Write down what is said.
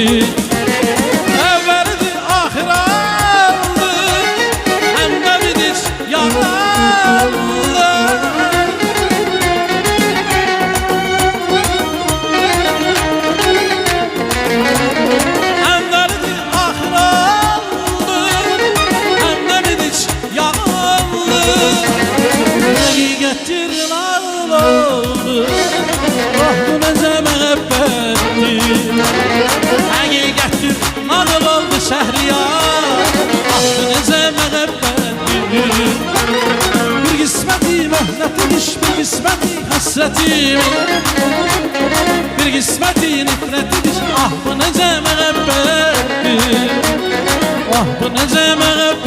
Evveldi ahiraldı, hem de bidiş yalandı. Evveldi ahiraldı, hem de bidiş yalandı. Hakikattir nağıl oldu, ah bu nece mehabbettir. Hakikattir nağıl oldu Şehriyar, ah bu nece mehabbettir. Bir kısmeti möhnetimiş, bir kısmeti hasretimiş, bir kısmeti nifretimiş, ah bu nece mehabbettir. Ah bu nece mehabbettir.